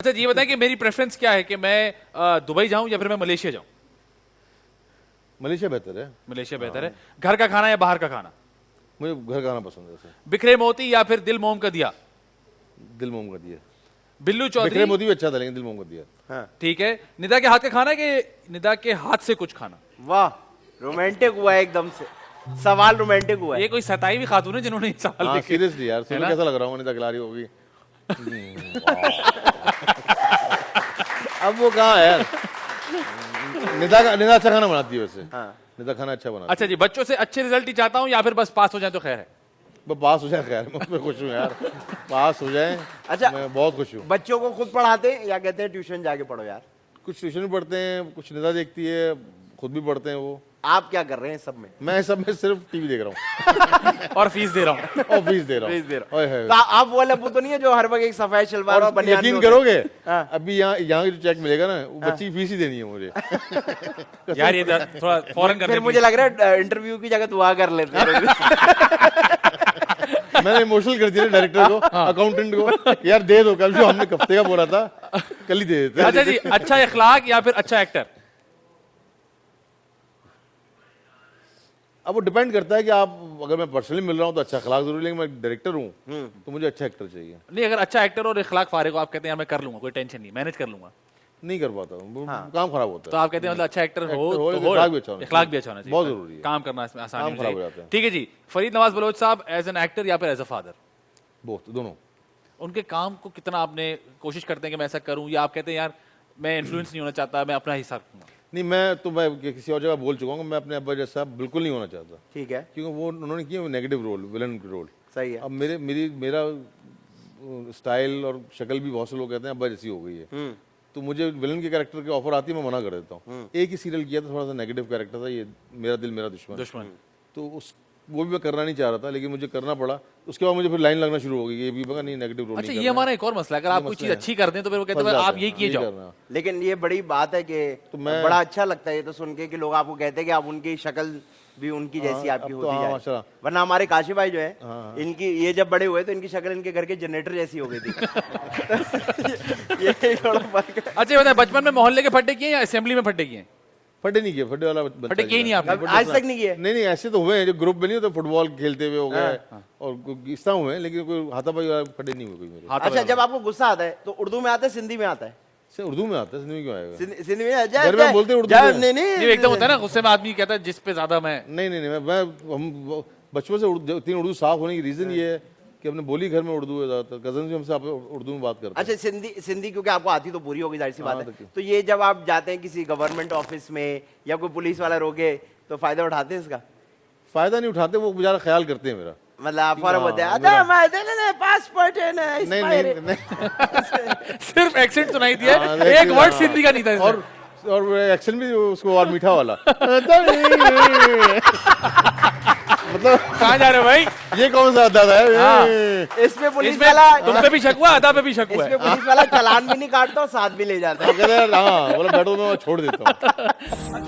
अच्छा ये बताएं कि मेरी प्रेफरेंस क्या है कि मैं दुबई जाऊं या फिर मैं मलेशिया जाऊं? मलेशिया बेहतर है। मलेशिया बेहतर है। घर का खाना या बाहर का खाना? मुझे घर का खाना पसंद है वैसे। बिखरे मोती या फिर दिल मोम का दिया? दिल मोम का दिया। बिल्लू बिखरे चौधरी। मोती भी अच्छा था लेकिन दिल मोम का दिया। हाँ। ठीक है। निदा के हाथ का खाना कि निदा के हाथ से कुछ खाना? वाह, रोमांटिक हुआ है एकदम से, सवाल रोमांटिक हुआ है। ये कोई सताई हुई खातून है जिन्होंने ये सवाल हाँ लिखे? सीरियसली यार, सुनो ना? कैसा लग रहा हूँ अनिता खिलाड़ी होगी। अब वो कहाँ है यार। निदा अच्छा खाना बनाती है वैसे। हाँ। निदा खाना अच्छा बनाती अच्छा जी, बच्चों से अच्छे रिजल्ट ही चाहता हूँ या फिर बस पास हो जाए तो खैर है? है। पास हो जाए खैर, मैं खुश हूँ यार। पास हो जाए। अच्छा। मैं बहुत खुश हूँ। बच्चों को खुद पढ़ाते हैं या कहते हैं ट्यूशन जाके पढ़ो यार? कुछ ट्यूशन भी पढ़ते हैं, कुछ निदा देखती है, खुद भी पढ़ते हैं वो। आप क्या कर रहे हैं सब में? मैं सब में सिर्फ टीवी देख रहा हूँ और फीस दे रहा हूँ। और फीस दे रहा फीस दे हूँ। रहा ओए होए। तो आप वो वाला तो नहीं है जो हर वक्त एक सफेद शलवार और बनियान में यकीन होता है? करोगे, हाँ। अभी यहाँ जो चेक मिलेगा ना, वो बच्ची की फीस ही देनी है मुझे। यार ये थोड़ा फौरन कर फिर दे मुझे लग रहा है इंटरव्यू की जगह दुआ कर लेते हैं। मैंने इमोशनल कर दिया डायरेक्टर को, अकाउंटेंट को, यार दे दो, कल जो हमने हफ्ते का बोला था कल ही दे देते। अच्छा जी, अच्छा इखलाक या फिर अच्छा एक्टर? अब वो डिपेंड करता है कि आप, अगर मैं पर्सनली मिल रहा हूँ तो अच्छा अखलाक जरूरी, लेकिन मैं डायरेक्टर हूँ तो मुझे अच्छा एक्टर चाहिए। नहीं, अगर अच्छा एक्टर और इखलाक फारिग हो, आप कहते हैं यार मैं कर लूंगा, कोई टेंशन नहीं, मैनेज कर लूंगा, नहीं कर पाता हूँ, काम खराब होता तो है। आप कहते हैं मतलब अच्छा एक्टर हो एक्टर हो, तो लेकिन इखलाक भी अच्छा होना इखलाक चाहिए। भी अच्छा होना चाहिए, बहुत जरूरी है। काम करना इसमें आसानी काम खराब हो चाहिए। जाता है। ठीक है जी, फरीद नवाज बलोच साहब एज एन एक्टर या फिर एज अ फादर? बहुत, दोनों। उनके काम को कितना आपने कोशिश करते हैं कि मैं ऐसा करूं, या आप कहते हैं यार मैं इन्फ्लुएंस नहीं होना चाहता, मैं अपना हिसाब रखूंगा? नहीं, मैं किसी और जगह बोल चुका हूँ, मैं अपने अब्बा जैसा बिल्कुल नहीं होना चाहता, ठीक है, क्योंकि वो उन्होंने किया नेगेटिव रोल, विलन रोल। सही है। अब मेरा स्टाइल और शक्ल भी बहुत से लोग कहते हैं अब्बा जैसी हो गई है, तो मुझे विलन के कैरेक्टर की ऑफर आती है, मैं मना कर देता हूँ। एक ही सीरियल किया था, थोड़ा सा नेगेटिव कैरेक्टर था, ये मेरा दिल मेरा दुश्मन। तो उस वो भी मैं करना नहीं चाह रहा था, लेकिन मुझे करना पड़ा। उसके बाद मुझे फिर लाइन लगना शुरू हो गई, ये भी बगा नहीं नेगेटिव रोल अच्छा, नहीं ये हमारा एक और मसला है, अगर आप कोई चीज अच्छी करते हैं तो फिर वो कहते हैं आप ये किए जाओ। लेकिन ये बड़ी बात है कि तो मैं- बड़ा अच्छा लगता है ये तो सुन के कि लोग आपको कहते हैं कि आप उनकी शक्ल भी उनकी जैसी आपकी अब तो होती हाँ, जाए। माशाल्लाह। वरना हमारे काशी भाई जो है, इनकी ये जब बड़े हुए तो इनकी शक्ल इनके घर के जनरेटर जैसी हो गई थी। ये थोड़ा फर्क है। अच्छा ये बताएं, बचपन में मोहल्ले के फड्डे किए या असेंबली में फड्डे किए? फटे नहीं किए, फटे वाला बच्चा फटे किए नहीं आपने? आज तक नहीं किए? नहीं, ऐसे तो हुए हैं जो ग्रुप में नहीं होते, फुटबॉल खेलते हुए हो गए और इस तरह हुए हैं, लेकिन कोई हाथापाई वाला फटे नहीं हुए कोई मेरे। हाथ अच्छा, जब आपको गुस्सा आता है तो उर्दू में आता है सिंधी में आता है? से उर्दू में आता है, सिंधी में क्यों आएगा? सिंधी में घर में हम बोलते हैं उर्दू में। नहीं नहीं, एकदम होता है ना गुस्से में आदमी कहता है जिस पे ज्यादा मैं नहीं, हम बचपन से इतनी उर्दू साफ होने की रीजन ये है कि हमने बोली घर में उर्दू है, ज्यादातर कजन भी हमसे उर्दू में बात करते हैं। अच्छा, सिंधी क्योंकि आपको आती तो पूरी होगी, जाहिर सी बात हाँ, है। तो ये जब आप जाते हैं किसी गवर्नमेंट ऑफिस में या कोई पुलिस वाला रोके तो फायदा उठाते हैं इसका? फायदा नहीं उठाते, वो बेचारा ख्याल करते हैं मेरा। मतलब आप फौरन बोलते हैं मेरा- अच्छा पासपोर्ट है ना, नहीं expire नहीं है। सिर्फ एक्सेंट सुनाई दिया, हाँ, एक लेकिन वर्ड हाँ। सिंधी का नहीं था इसमें। और एक्शन भी उसको और मीठा वाला। मतलब कहाँ जा रहे हो भाई? ये कौन सा अदा है? हाँ। इसमें पुलिस इसमें वाला तुम पे भी शक हुआ, अदा पे भी शक हुआ है। इसमें पुलिस वाला चालान भी नहीं काटता और साथ भी ले जाता है। हाँ, बोला बैठो, मैं छोड़ देता हूँ।